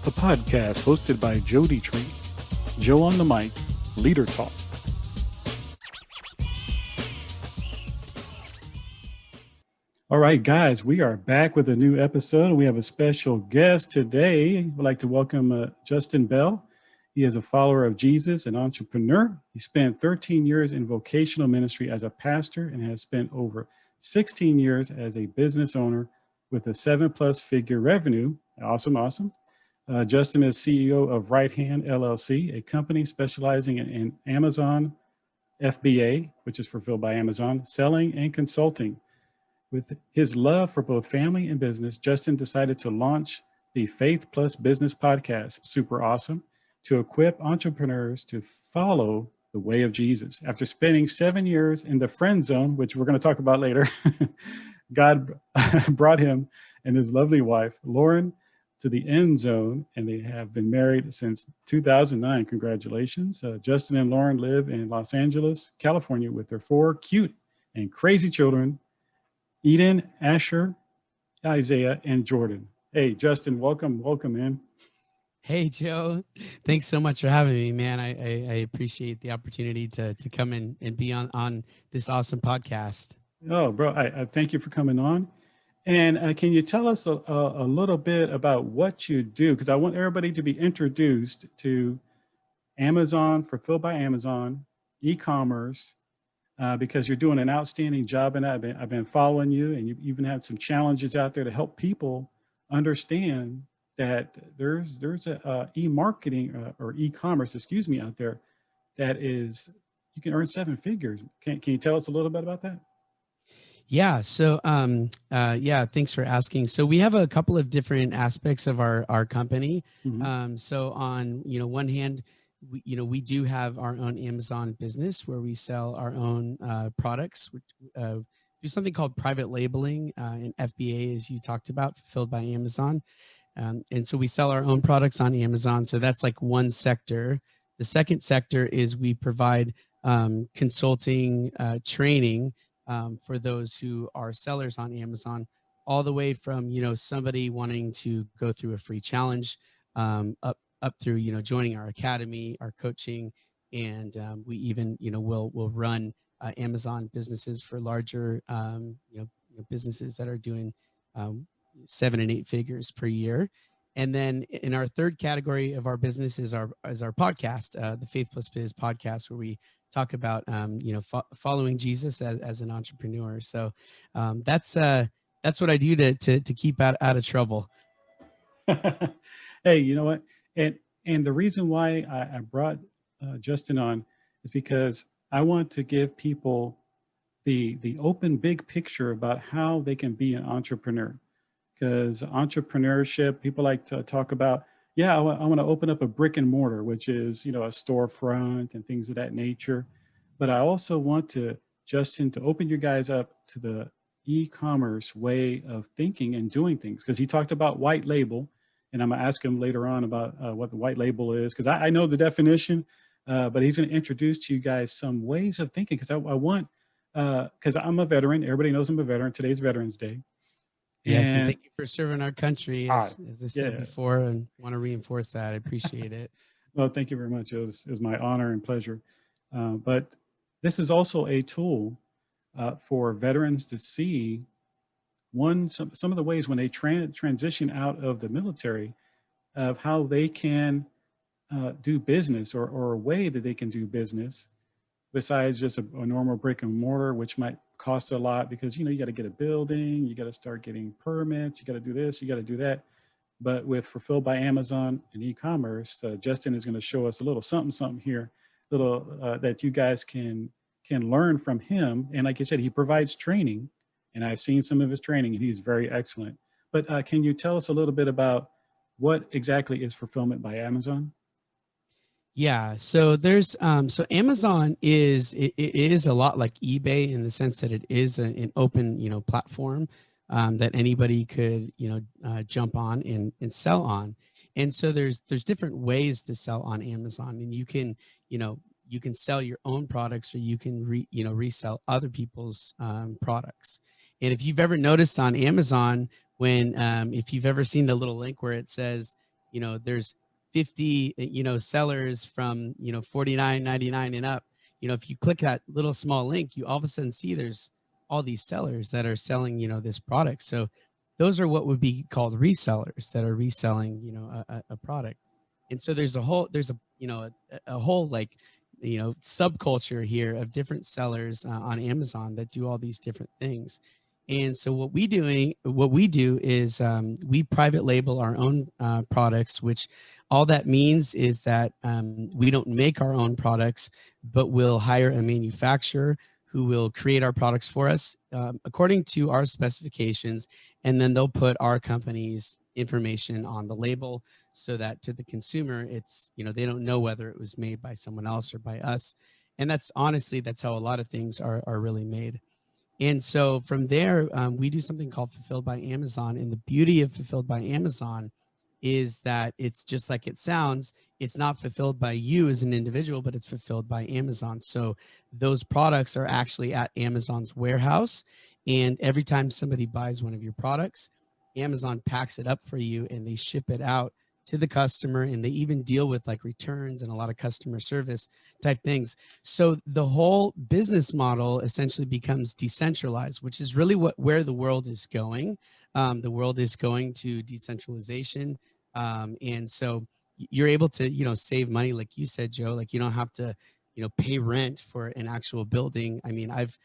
a podcast hosted by Joe Dietrich, Joe on the mic, Leader Talk. All right, guys, we are back with a new episode. We have a special guest today. I'd like to welcome Justin Bell. He is a follower of Jesus, an entrepreneur. He spent 13 years in vocational ministry as a pastor and has spent over 16 years as a business owner with a 7+ figure revenue. Awesome. Justin is CEO of Right Hand LLC, a company specializing in Amazon FBA, which is fulfilled by Amazon, selling and consulting. With his love for both family and business, Justin decided to launch the Faith Plus Business podcast, super awesome, to equip entrepreneurs to follow the way of Jesus. After spending 7 years in the friend zone, which we're going to talk about later, God brought him and his lovely wife, Lauren, to the end zone, and they have been married since 2009. Congratulations. Justin and Lauren live in Los Angeles, California, with their 4 cute and crazy children, Eden, Asher, Isaiah, and Jordan. Hey, Justin, welcome, man. Hey, Joe. Thanks so much for having me, man. I appreciate the opportunity to come in and be on this awesome podcast. Oh, bro, I thank you for coming on. And can you tell us a little bit about what you do? Because I want everybody to be introduced to Amazon, fulfilled by Amazon, e-commerce, because you're doing an outstanding job. And I've been following you, and you've even had some challenges out there to help people understand that there's a e-marketing or e-commerce, out there that is, you can earn 7 figures. Can you tell us a little bit about that? Yeah. So, thanks for asking. So we have a couple of different aspects of our company. Mm-hmm. So on, one hand, we do have our own Amazon business where we sell our own products. Do something called private labeling and FBA, as you talked about, fulfilled by Amazon. And so we sell our own products on Amazon. So that's like one sector. The second sector is we provide consulting training for those who are sellers on Amazon, all the way from, somebody wanting to go through a free challenge up through, joining our academy, our coaching, and we even, we'll run Amazon businesses for larger, businesses that are doing 7 and 8 figures per year. And then in our third category of our business is our podcast, the Faith Plus Biz podcast, where we talk about following Jesus as an entrepreneur. So that's what I do to keep out of trouble. Hey, you know what? And the reason why I brought Justin on is because I want to give people the open big picture about how they can be an entrepreneur. Because entrepreneurship, people like to talk about, I want to open up a brick and mortar, which is, a storefront and things of that nature. But I also want Justin, to open you guys up to the e-commerce way of thinking and doing things. Because he talked about white label, and I'm going to ask him later on about what the white label is, because I know the definition, but he's going to introduce to you guys some ways of thinking. Because I want, because I'm a veteran. Everybody knows I'm a veteran. Today's Veterans Day. Yes, and thank you for serving our country, as I said before, and want to reinforce that. I appreciate it. Well, thank you very much. It was my honor and pleasure. But this is also a tool for veterans to see some of the ways when they transition out of the military, of how they can do business, or a way that they can do business besides just a normal brick and mortar, which might cost a lot, because you got to get a building, you got to start getting permits, you got to do this, you got to do that. But with Fulfilled by Amazon and e-commerce, Justin is going to show us a little something here, that you guys can learn from him. And like I said, he provides training, and I've seen some of his training, and he's very excellent. But can you tell us a little bit about what exactly is Fulfillment by Amazon? Yeah, so there's so Amazon is it is a lot like eBay in the sense that it is an open platform that anybody could jump on and sell on. And so there's different ways to sell on Amazon, and you can sell your own products, or you can resell other people's products. And if you've ever noticed on Amazon, when if you've ever seen the little link where it says there's 50, sellers from, 49.99 and up. If you click that little small link, you all of a sudden see there's all these sellers that are selling, this product. So those are what would be called resellers that are reselling, a product. And so there's a whole like, subculture here of different sellers on Amazon that do all these different things. And so what we do is we private label our own products, which all that means is that we don't make our own products, but we'll hire a manufacturer who will create our products for us according to our specifications, and then they'll put our company's information on the label so that to the consumer, it's, they don't know whether it was made by someone else or by us. And that's honestly, that's how a lot of things are really made. And so from there, we do something called Fulfilled by Amazon. And the beauty of Fulfilled by Amazon is that it's just like it sounds. It's not fulfilled by you as an individual, but it's fulfilled by Amazon. So those products are actually at Amazon's warehouse. And every time somebody buys one of your products, Amazon packs it up for you and they ship it out to the customer, and they even deal with like returns and a lot of customer service type things. So the whole business model essentially becomes decentralized, which is really where the world is going. The world is going to decentralization. And so you're able to, save money, like you said, Joe. Like you don't have to, pay rent for an actual building. I mean, I've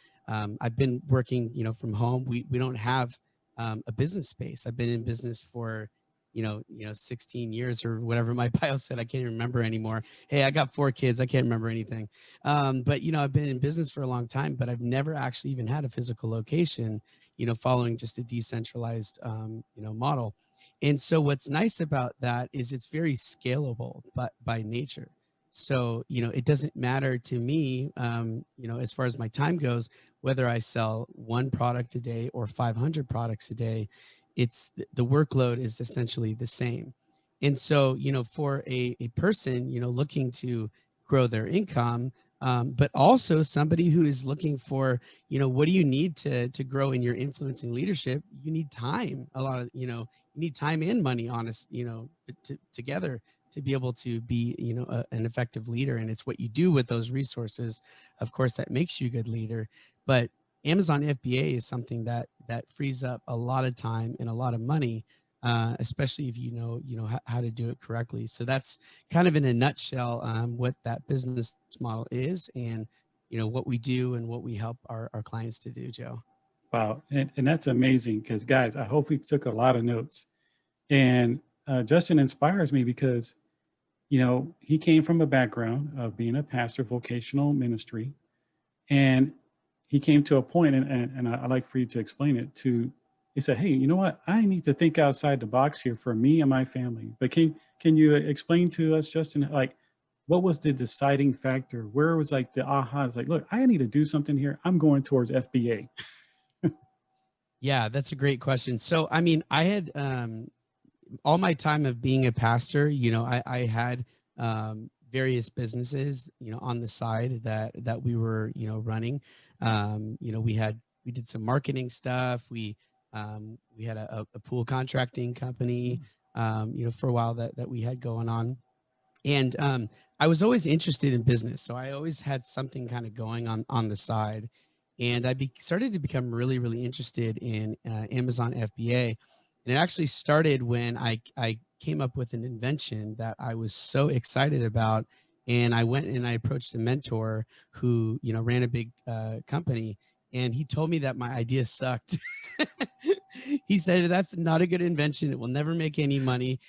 been working, from home. We don't have a business space. I've been in business for 16 years or whatever my bio said. I can't even remember anymore. Hey, I got 4 kids. I can't remember anything. But, I've been in business for a long time, but I've never actually even had a physical location, following just a decentralized, model. And so what's nice about that is it's very scalable, but by nature. So, it doesn't matter to me, as far as my time goes, whether I sell 1 product a day or 500 products a day. It's the workload is essentially the same. And so, for a person, looking to grow their income, but also somebody who is looking for, what do you need to grow in your influencing leadership? You need time. A lot of, you need time and money, honest, together to be able to be, an effective leader. And it's what you do with those resources, of course, that makes you a good leader. But Amazon FBA is something that frees up a lot of time and a lot of money, especially if you know how to do it correctly. So that's kind of in a nutshell what that business model is, and what we do and what we help our clients to do, Joe. Wow. And that's amazing because, guys, I hope we took a lot of notes. And Justin inspires me because, he came from a background of being a pastor, vocational ministry. And he came to a point, and I'd like for you to explain it, he said, hey, you know what? I need to think outside the box here for me and my family. But can you explain to us, Justin, like, what was the deciding factor? Where was like the aha? It's like, look, I need to do something here. I'm going towards FBA. Yeah, that's a great question. So, I mean, I had all my time of being a pastor, I had various businesses, on the side that we were, running. We did some marketing stuff. We had a pool contracting company, for a while that we had going on. And I was always interested in business. So I always had something kind of going on the side. And I started to become really, really interested in Amazon FBA. And it actually started when I came up with an invention that I was so excited about. And I went and I approached a mentor who, ran a big company. And he told me that my idea sucked. He said, that's not a good invention. It will never make any money.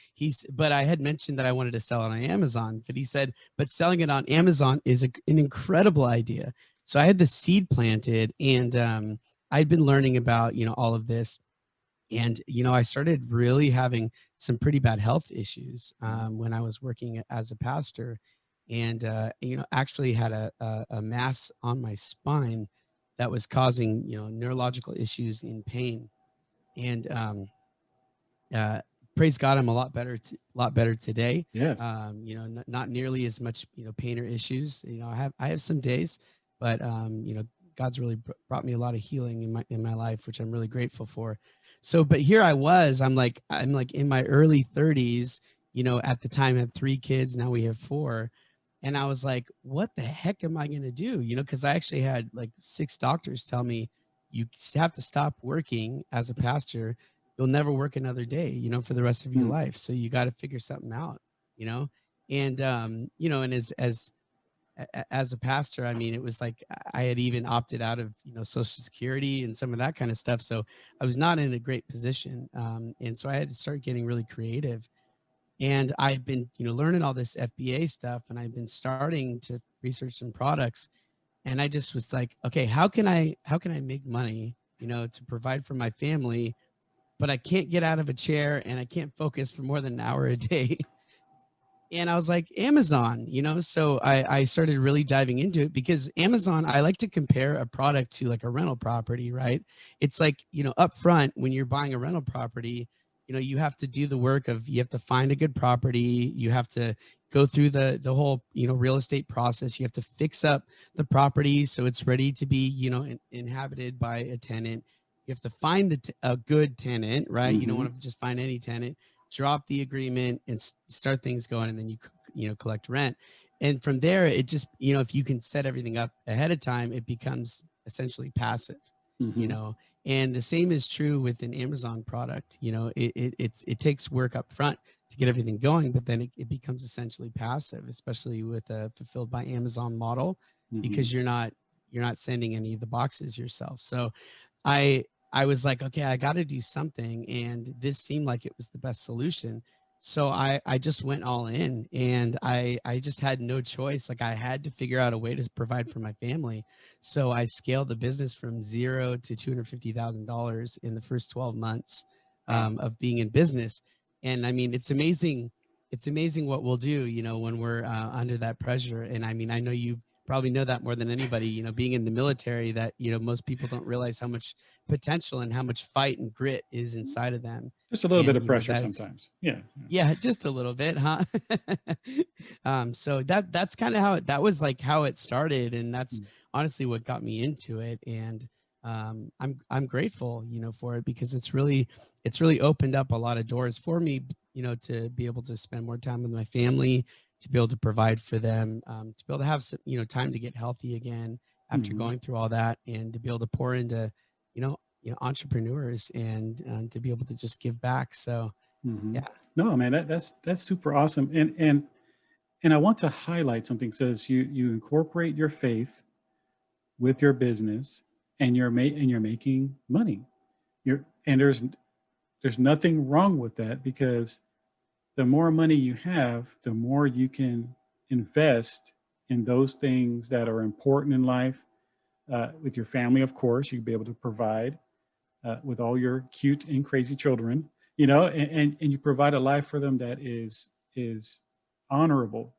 But I had mentioned that I wanted to sell it on Amazon. But he said, but selling it on Amazon is an incredible idea. So I had the seed planted, and I'd been learning about, all of this. And, I started really having some pretty bad health issues when I was working as a pastor, and, actually had a mass on my spine that was causing, neurological issues and pain. And uh, praise God, I'm a lot better today. Yes. Not nearly as much, pain or issues. I have some days, but God's really brought me a lot of healing in my life, which I'm really grateful for. So, but here I was, I'm like in my early 30s, at the time had 3 kids. Now we have 4. And I was like, what the heck am I going to do? Because I actually had like 6 doctors tell me you have to stop working as a pastor. You'll never work another day, for the rest of your Mm. life. So you got to figure something out, you know? And, and as a pastor, I mean, it was like I had even opted out of, Social Security and some of that kind of stuff. So I was not in a great position. And so I had to start getting really creative. And I've been, learning all this FBA stuff, and I've been starting to research some products. And I just was like, okay, how can I make money, to provide for my family, but I can't get out of a chair and I can't focus for more than an hour a day. And I was like, Amazon, so I started really diving into it, because Amazon, I like to compare a product to like a rental property, right? It's like, up front, when you're buying a rental property, you have to do the work of, you have to find a good property. You have to go through the whole, real estate process. You have to fix up the property so it's ready to be, inhabited by a tenant. You have to find a good tenant, right? You don't Mm-hmm. want to just find any tenant. Drop the agreement and start things going, and then you collect rent. And from there, it just, if you can set everything up ahead of time, it becomes essentially passive. you Mm-hmm. know and the same is true with an Amazon product. It takes work up front to get everything going, but then it becomes essentially passive, especially with a fulfilled by Amazon model, Mm-hmm. because you're not sending any of the boxes yourself. So I I was like, okay, I got to do something, and this seemed like it was the best solution. So I just went all in, and I just had no choice. Like, I had to figure out a way to provide for my family. So I scaled the business from zero to $250,000 in the first 12 months Wow. of being in business. And I mean, it's amazing. It's amazing what we'll do, when we're under that pressure. And I mean, I know you probably know that more than anybody, being in the military, that, most people don't realize how much potential and how much fight and grit is inside of them. Just a little bit And, of pressure that's, sometimes. Yeah. Yeah. yeah, just a little bit, huh? So that's kind of that was like how it started. And that's Mm. honestly what got me into it. And I'm grateful, for it, because it's really opened up a lot of doors for me, to be able to spend more time with my family, to be able to provide for them, to be able to have some, time to get healthy again after Mm-hmm. going through all that, and to be able to pour into, entrepreneurs, and to be able to just give back. So Mm-hmm. yeah. No, man, that's super awesome. And I want to highlight something. It says you incorporate your faith with your business, and you're making money. And there's nothing wrong with that, because the more money you have, the more you can invest in those things that are important in life. With your family, of course, you'll be able to provide with all your cute and crazy children, and you provide a life for them that is honorable,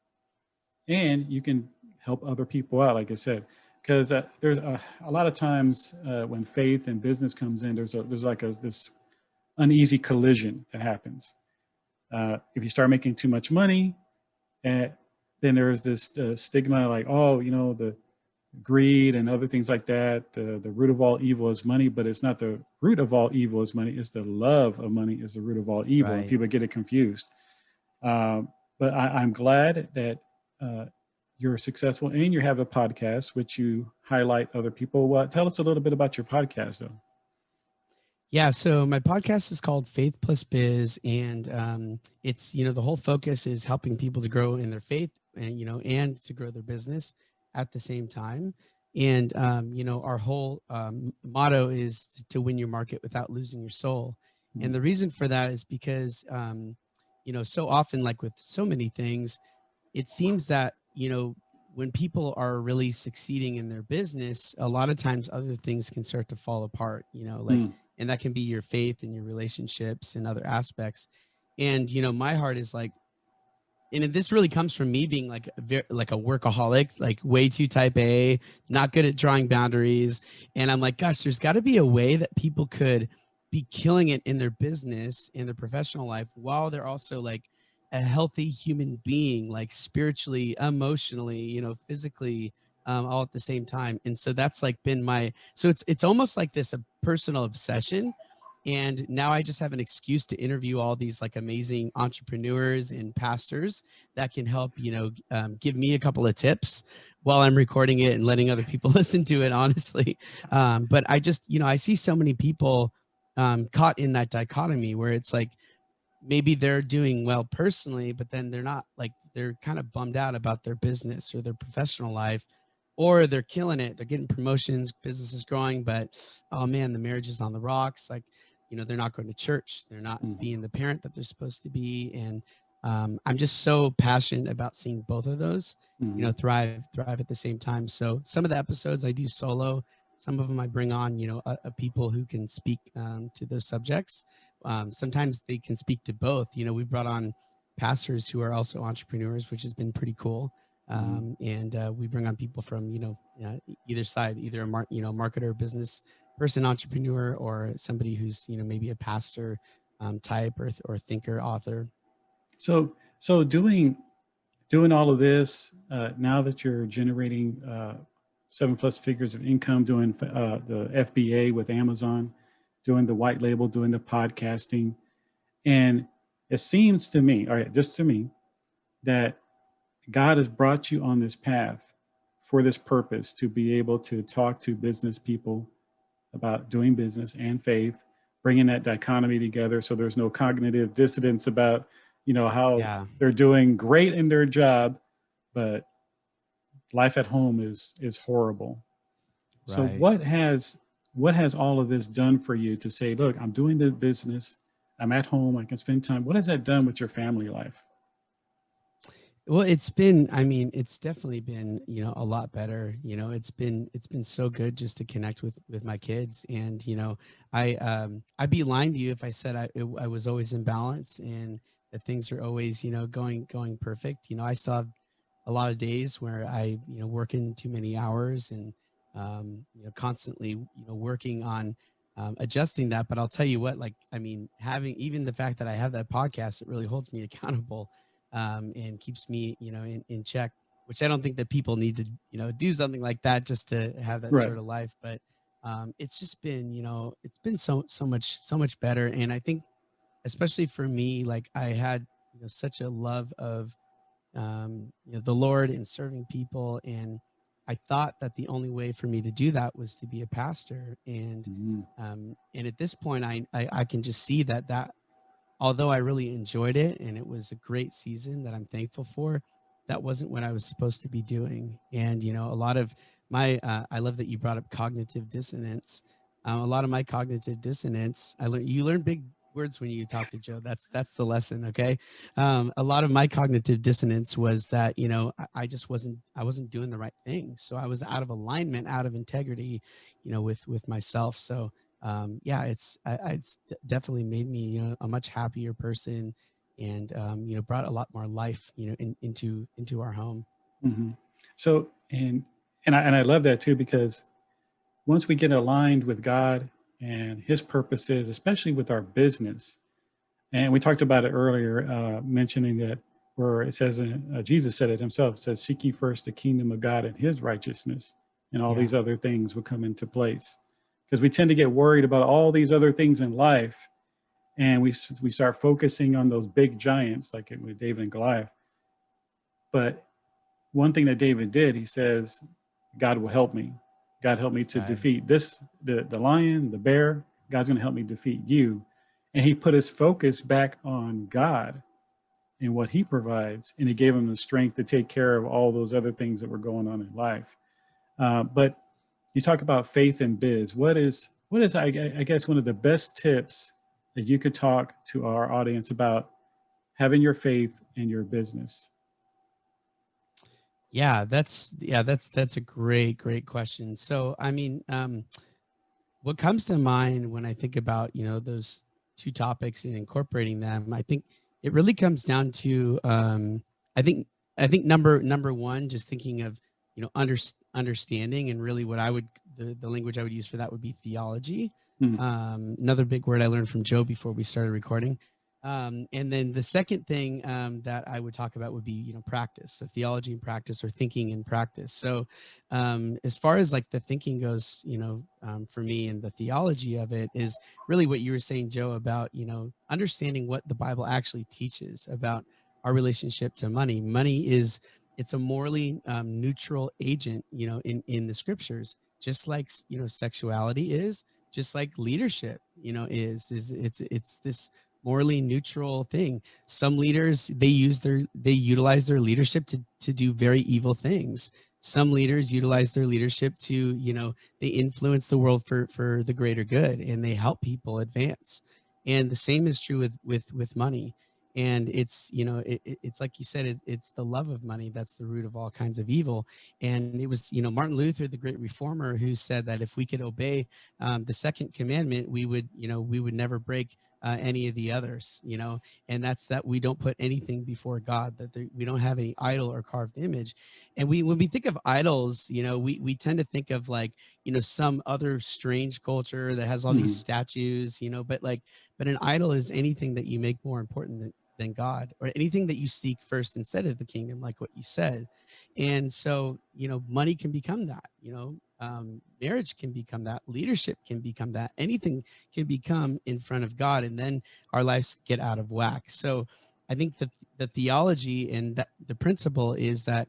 and you can help other people out, like I said, because there's a lot of times when faith and business comes in, there's like this uneasy collision that happens. If you start making too much money, and then there's this stigma, like, oh, the greed and other things like that. The root of all evil is money, but it's not the root of all evil is money. It's the love of money is the root of all evil, and Right. people get it confused. Um, but I'm glad that uh, you're successful and you have a podcast which you highlight other people. Tell us a little bit about your podcast, though. Yeah, so my podcast is called Faith Plus Biz, and it's, the whole focus is helping people to grow in their faith, and, and to grow their business at the same time. And our whole motto is to win your market without losing your soul. And the Mm-hmm. reason for that is because so often, like with so many things, it seems that, when people are really succeeding in their business, a lot of times other things can start to fall apart, like, Mm. and that can be your faith and your relationships and other aspects. And, my heart is like, and this really comes from me being like like a workaholic, like way too type A, not good at drawing boundaries. And I'm like, gosh, there's got to be a way that people could be killing it in their business, in their professional life, while they're also like a healthy human being, like spiritually, emotionally, physically, all at the same time. And so that's like been so it's almost like this a personal obsession. And now I just have an excuse to interview all these like amazing entrepreneurs and pastors that can help, give me a couple of tips while I'm recording it and letting other people listen to it, honestly. But I just, I see so many people caught in that dichotomy where it's like, maybe they're doing well personally, but then they're not, like, they're kind of bummed out about their business or their professional life, or they're killing it. They're getting promotions, business is growing, but oh man, the marriage is on the rocks. Like, they're not going to church. They're not Mhm. being the parent that they're supposed to be. And I'm just so passionate about seeing both of those, Mhm. thrive at the same time. So some of the episodes I do solo, some of them I bring on, a people who can speak to those subjects. Sometimes they can speak to both. We brought on pastors who are also entrepreneurs, which has been pretty cool. Mhm. And we bring on people from either side, either a marketer, business person, entrepreneur, or somebody who's maybe a pastor type or thinker, author. So doing all of this, now that you're generating 7+ figures of income, doing the FBA with Amazon, doing the white label, doing the podcasting, and it seems to me, all right, just to me, that God has brought you on this path for this purpose, to be able to talk to business people about doing business and faith, bringing that dichotomy together so there's no cognitive dissonance about, how Yeah, they're doing great in their job, but life at home is horrible. So right. what has all of this done for you to say, look, I'm doing the business, I'm at home, I can spend time. What has that done with your family life? Well, it's definitely been, a lot better. It's been so good just to connect with my kids. And, I'd be lying to you if I said I was always in balance and that things are always, going perfect. I still have a lot of days where I, working too many hours and, constantly, working on adjusting that. But I'll tell you what, like, having even the fact that I have that podcast, it really holds me accountable and keeps me, in check, which I don't think that people need to, do something like that just to have that Right. sort of life. But it's just been, it's been so much better. And I think, especially for me, like I had, such a love of, the Lord and serving people. And I thought that the only way for me to do that was to be a pastor. Mhm. And at this point, I can just see that although I really enjoyed it and it was a great season that I'm thankful for, that wasn't what I was supposed to be doing. And, a lot of I love that you brought up cognitive dissonance. A lot of my cognitive dissonance, you learn big words when you talk to Joe. That's the lesson. Okay. A lot of my cognitive dissonance was that, I just I wasn't doing the right thing. So I was out of alignment, out of integrity, with myself. So, yeah, it's definitely made me, a much happier person, and brought a lot more life, into our home. Mhm. So and I love that too, because once we get aligned with God and His purposes, especially with our business, and we talked about it earlier, mentioning that where it says, Jesus said it himself, it says, "Seek ye first the kingdom of God and His righteousness, and all Yeah, these other things will come into place." Because we tend to get worried about all these other things in life, and we start focusing on those big giants, like with David and Goliath. But one thing that David did, he says, God will help me. God help me to right, defeat the lion, the bear. God's going to help me defeat you. And he put his focus back on God and what he provides. And he gave him the strength to take care of all those other things that were going on in life. But you talk about faith and biz. What is I guess one of the best tips that you could talk to our audience about having your faith in your business? that's a great question. So what comes to mind when I think about, those two topics and incorporating them, I think it really comes down to, I think number one, just thinking of, understanding, and really what I would, the language I would use for that would be theology. Mm, Another big word I learned from Joe before we started recording. And then the second thing that I would talk about would be, practice. So theology and practice, or thinking and practice. So as far as like the thinking goes, for me, and the theology of it is really what you were saying, Joe, about, understanding what the Bible actually teaches about our relationship to money. Money is, it's a morally neutral agent, in the scriptures, just like, sexuality is, just like leadership, it's this morally neutral thing. Some leaders, they utilize their leadership to do very evil things. Some leaders utilize their leadership to, they influence the world for the greater good, and they help people advance. And the same is true with money. And it's, it's like you said, it's the love of money that's the root of all kinds of evil. And it was, Martin Luther, the great reformer, who said that if we could obey the second commandment, we would never break any of the others, and that's that we don't put anything before God, that we don't have any idol or carved image. And when we think of idols, we tend to think of like, some other strange culture that has all these Mm-hmm. statues, but an idol is anything that you make more important than God, or anything that you seek first instead of the kingdom, like what you said. And so, money can become that, marriage can become that, leadership can become that, anything can become in front of God, and then our lives get out of whack. So I think the theology and that the principle is that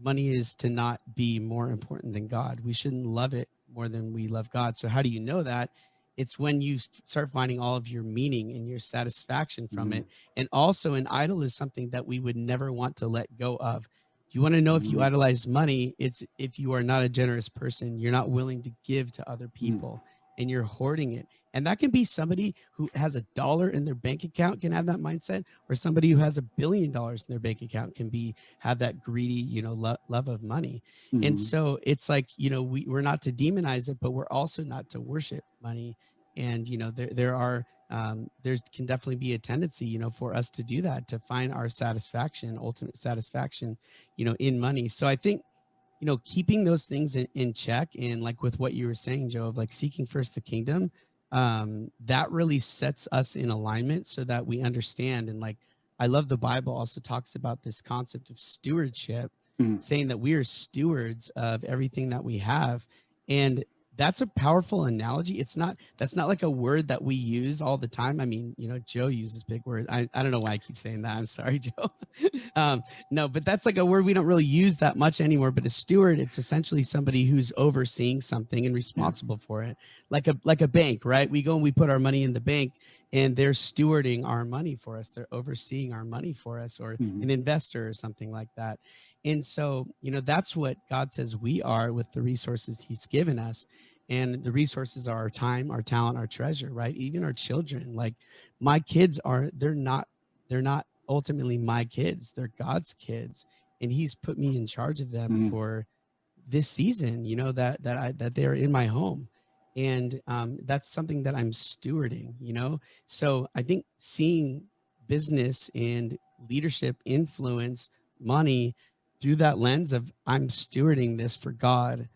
money is to not be more important than God. We shouldn't love it more than we love God. So how do you know that? It's when you start finding all of your meaning and your satisfaction from Mm-hmm. it. And also, an idol is something that we would never want to let go of. If you want to know if you idolize money, it's if you are not a generous person, you're not willing to give to other Mm-hmm. people, and you're hoarding it. And that can be somebody who has $1 in their bank account can have that mindset, or somebody who has $1 billion in their bank account can have that greedy, love of money. And Mm-hmm. so it's like, we're not to demonize it, but we're also not to worship money. And there can definitely be a tendency, for us to do that, to find our satisfaction, ultimate satisfaction, in money. So I think, keeping those things in check, and like with what you were saying, Joe, of like seeking first the kingdom, that really sets us in alignment so that we understand. And like, I love the Bible also talks about this concept of stewardship, Mm-hmm. saying that we are stewards of everything that we have. And that's a powerful analogy. That's not like a word that we use all the time. I mean, Joe uses big words. I don't know why I keep saying that. I'm sorry, Joe. No, but that's like a word we don't really use that much anymore. But a steward, it's essentially somebody who's overseeing something and Yeah. responsible for it, like a bank, right? We go and we put our money in the bank, and they're stewarding our money for us. They're overseeing our money for us, or Mm-hmm. an investor or something like that. And so, that's what God says we are with the resources He's given us. And the resources are our time, our talent, our treasure, right? Even our children. Like, my kids they're not ultimately my kids, they're God's kids, and He's put me in charge of them Mm-hmm. for this season, that they're in my home. And that's something that I'm stewarding, so I think seeing business and leadership, influence, money, through that lens of I'm stewarding this for God,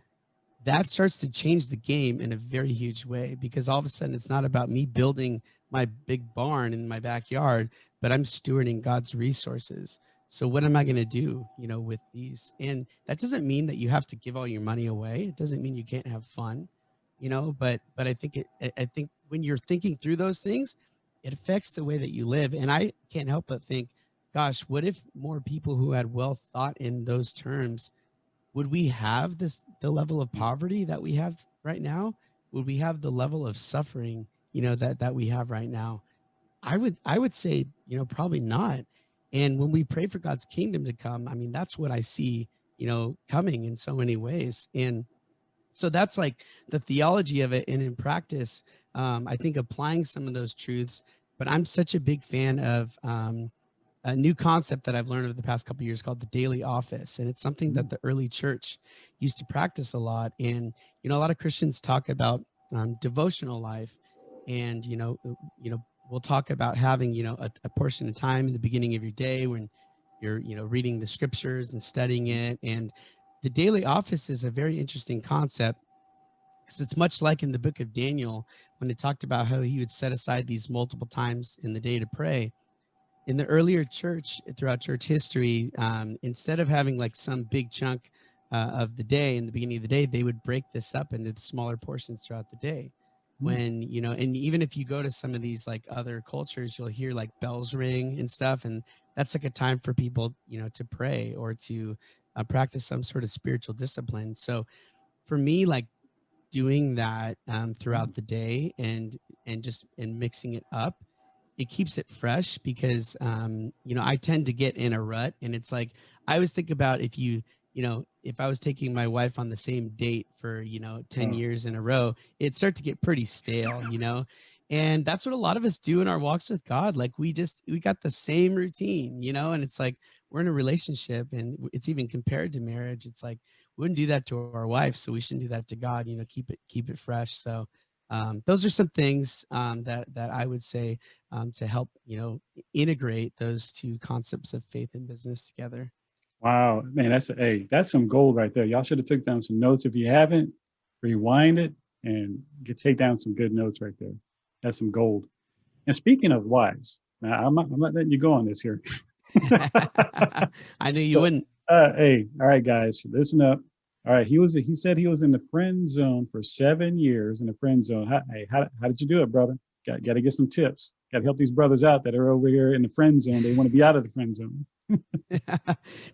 that starts to change the game in a very huge way, because all of a sudden it's not about me building my big barn in my backyard, but I'm stewarding God's resources. So what am I going to do, with these? And that doesn't mean that you have to give all your money away. It doesn't mean you can't have fun, but I think when you're thinking through those things, it affects the way that you live. And I can't help but think, gosh, what if more people who had wealth thought in those terms? Would we have the level of poverty that we have right now? Would we have the level of suffering, that we have right now? I would say, probably not. And when we pray for God's kingdom to come, I mean, that's what I see, coming in so many ways. And so that's like the theology of it. And in practice, I think applying some of those truths. But I'm such a big fan of a new concept that I've learned over the past couple of years called the daily office. And it's something that the early church used to practice a lot. And, a lot of Christians talk about devotional life. And, we'll talk about having, a portion of time in the beginning of your day when you're, reading the scriptures and studying it. And the daily office is a very interesting concept, because it's much like in the book of Daniel when it talked about how he would set aside these multiple times in the day to pray. In the earlier church, throughout church history, instead of having like some big chunk of the day in the beginning of the day, they would break this up into smaller portions throughout the day. Mm. When, and even if you go to some of these like other cultures, you'll hear like bells ring and stuff. And that's like a time for people, to pray or to practice some sort of spiritual discipline. So for me, like doing that throughout the day and mixing it up, it keeps it fresh because I tend to get in a rut, and it's like I always think about if I was taking my wife on the same date for 10 Oh, years in a row, it'd start to get pretty stale, and that's what a lot of us do in our walks with God. Like we got the same routine, and it's like we're in a relationship, and it's even compared to marriage. It's like we wouldn't do that to our wife, so we shouldn't do that to God. Keep it fresh. So those are some things that I would say to help integrate those two concepts of faith and business together. wow, man, that's some gold right there. Y'all should have took down some notes. If you haven't, rewind it and take down some good notes right there. That's some gold. And speaking of wives, now I'm not letting you go on this here. I knew you So, wouldn't. hey, all right, guys, listen up. All right, he said he was in the friend zone for 7 years in the friend zone. How did you do it, brother? Got to get some tips. Got to help these brothers out that are over here in the friend zone. They want to be out of the friend zone.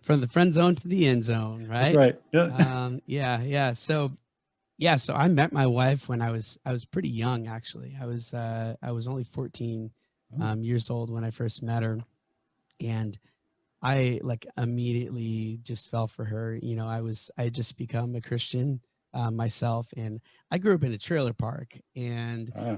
From the friend zone to the end zone, That's right? right. Yeah. Yeah. So I met my wife when I was pretty young, actually. I was only 14 Oh, years old when I first met her, and I like immediately just fell for her. I had just become a Christian myself, and I grew up in a trailer park, and ah,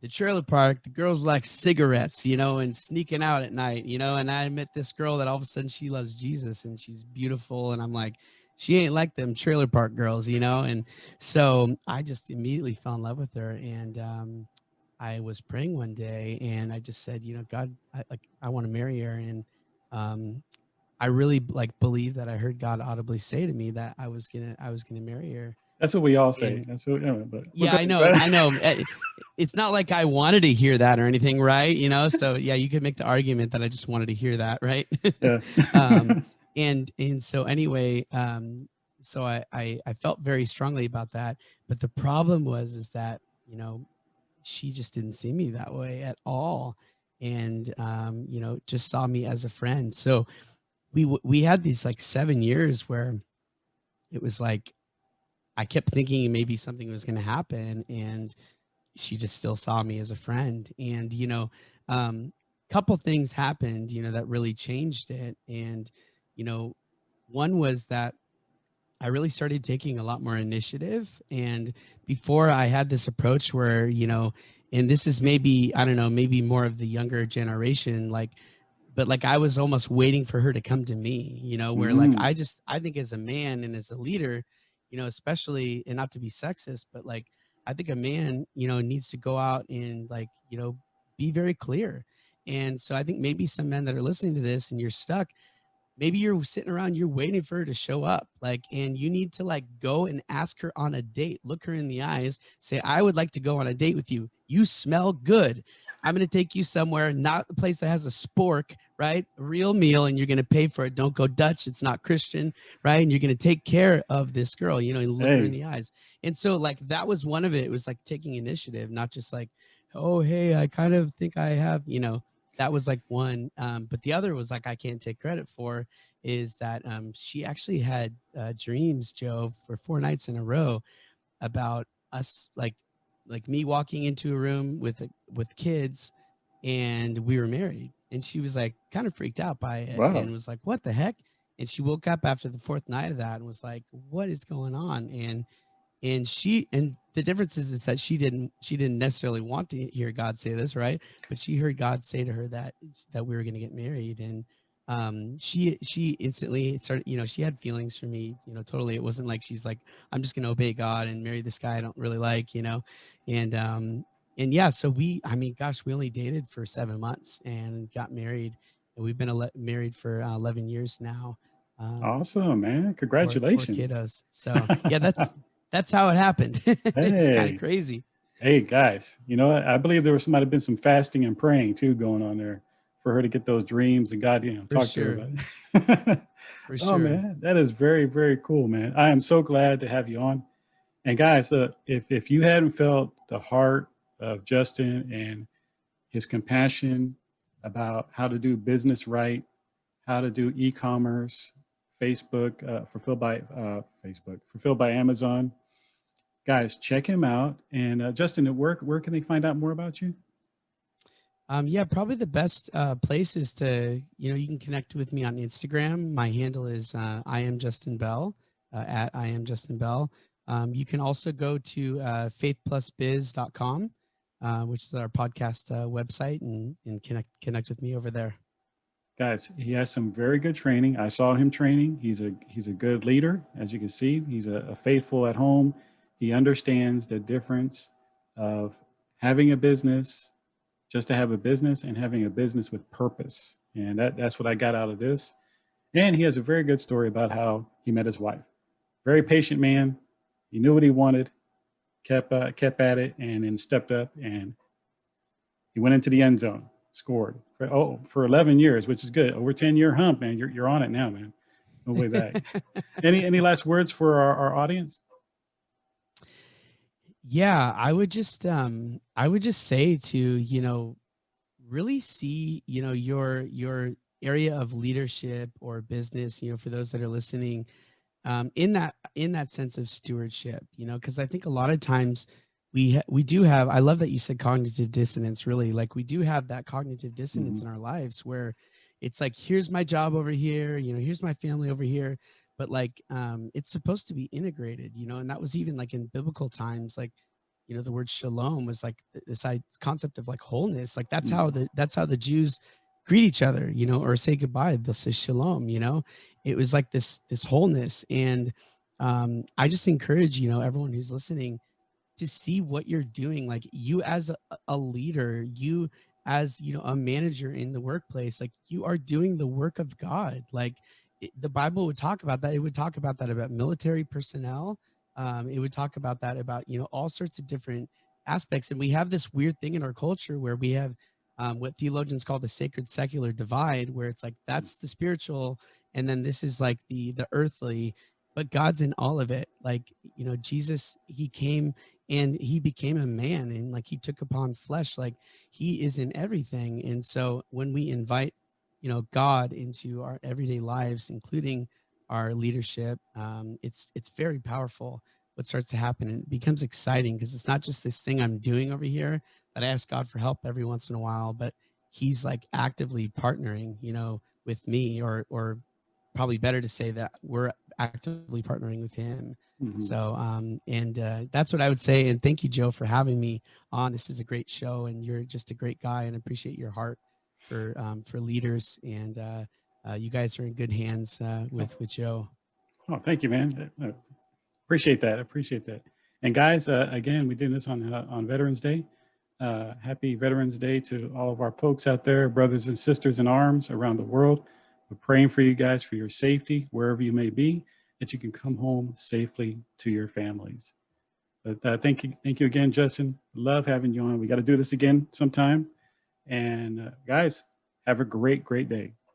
the trailer park, the girls like cigarettes, and sneaking out at night, and I met this girl that all of a sudden she loves Jesus and she's beautiful. And I'm like, she ain't like them trailer park girls, and so I just immediately fell in love with her. And I was praying one day and I just said, God, I want to marry her. And um, I really like believe that I heard God audibly say to me that I was gonna marry her. that's what we all say. And That's what. Yeah, but we'll yeah, go I know. ahead. I know. It's not like I wanted to hear that or anything, right? So yeah, you could make the argument that I just wanted to hear that, right? Yeah. um, and so anyway, so I felt very strongly about that. But the problem was is that she just didn't see me that way at all, and just saw me as a friend. So we had these like 7 years where it was like I kept thinking maybe something was going to happen, and she just still saw me as a friend. And couple things happened that really changed it. And you know one was that I really started taking a lot more initiative. And before I had this approach where and this is maybe, I don't know, maybe more of the younger generation, like, but like I was almost waiting for her to come to me, where like Mm, I think as a man and as a leader, especially, and not to be sexist, but like I think a man, needs to go out and like, be very clear. And so I think maybe some men that are listening to this and you're stuck, maybe you're sitting around, you're waiting for her to show up, like, and you need to like go and ask her on a date, look her in the eyes, say, I would like to go on a date with you. You smell good. I'm going to take you somewhere, not a place that has a spork, right? A real meal, and you're going to pay for it. Don't go Dutch. It's not Christian, right? And you're going to take care of this girl, and look her in hey, the eyes. And so like, that was one of it. It was like taking initiative, not just like, oh, hey, I kind of think I have, that was like one. But the other was like, I can't take credit for, is that she actually had dreams, Joe, for 4 nights in a row about us, like me walking into a room with kids, and we were married. And she was like kind of freaked out by it wow. and was like, what the heck? And she woke up after the fourth night of that and was like, what is going on? And the difference is that she didn't necessarily want to hear God say this, right? But she heard God say to her that we were going to get married. And she instantly started, she had feelings for me, totally. It wasn't like she's like, I'm just going to obey God and marry this guy I don't really like, and yeah, so I mean, gosh, we only dated for 7 months and got married, and we've been married for 11 years now. um, Awesome, man. four Congratulations. kiddos. So yeah, that's how it happened. It's kind of Hey, crazy. hey, guys, you know what? I believe there was might have been some fasting and praying too going on there for her to get those dreams and God, For talk to her sure. about it. For Oh sure. man, that is very, very cool, man. I am so glad to have you on. And guys, if you hadn't felt the heart of Justin and his compassion about how to do business right, how to do e-commerce, Facebook, fulfilled by Amazon. Guys, check him out. And Justin, at work, where can they find out more about you? Yeah, probably the best place is to, you can connect with me on Instagram. My handle is I am Justin Bell, at I am Justin Bell. You can also go to faithplusbiz.com, which is our podcast website, and connect with me over there. Guys, he has some very good training. I saw him training. He's a good leader, as you can see. He's a faithful at home. He understands the difference of having a business, just to have a business, and having a business with purpose. And that's what I got out of this. And he has a very good story about how he met his wife. Very patient man. He knew what he wanted, kept at it, and then stepped up, and he went into the end zone, scored for 11 years, which is good. Over 10-year hump, man. You're on it now, man. No way back. Any last words for our audience? Yeah, I would just say to, really see, your area of leadership or business, for those that are listening, in that sense of stewardship, because I think a lot of times we do have. I love that you said cognitive dissonance. Really, like we do have that cognitive dissonance Mm-hmm. in our lives where it's like, here's my job over here, here's my family over here, but like it's supposed to be integrated, and that was even like in biblical times, like, the word shalom was like this concept of like wholeness. Like that's how the Jews greet each other, or say goodbye. They'll say shalom. It was like this wholeness. And I just encourage, everyone who's listening to see what you're doing, like you as a leader, you as, a manager in the workplace, like you are doing the work of God. Like the Bible would talk about that. It would talk about that about military personnel. It would talk about that about, all sorts of different aspects. And we have this weird thing in our culture where we have what theologians call the sacred secular divide, where it's like that's the spiritual, and then this is like the earthly, but God's in all of it. Like, Jesus, he came and he became a man, and like he took upon flesh. Like he is in everything. And so when we invite, God into our everyday lives, including our leadership, it's very powerful what starts to happen, and it becomes exciting because it's not just this thing I'm doing over here that I ask God for help every once in a while, but he's like actively partnering, with me, or probably better to say that we're actively partnering with him. Mm-hmm. So, and that's what I would say. And thank you, Joe, for having me on. This is a great show, and you're just a great guy, and I appreciate your heart for leaders. And you guys are in good hands Oh, with Joe. oh, thank you, man. Appreciate that. Appreciate that. And guys, again, we did this on Veterans Day. Happy Veterans Day to all of our folks out there, brothers and sisters in arms around the world. We're praying for you guys for your safety, wherever you may be, that you can come home safely to your families. But thank you again, Justin. Love having you on. We got to do this again sometime. And guys, have a great, great day.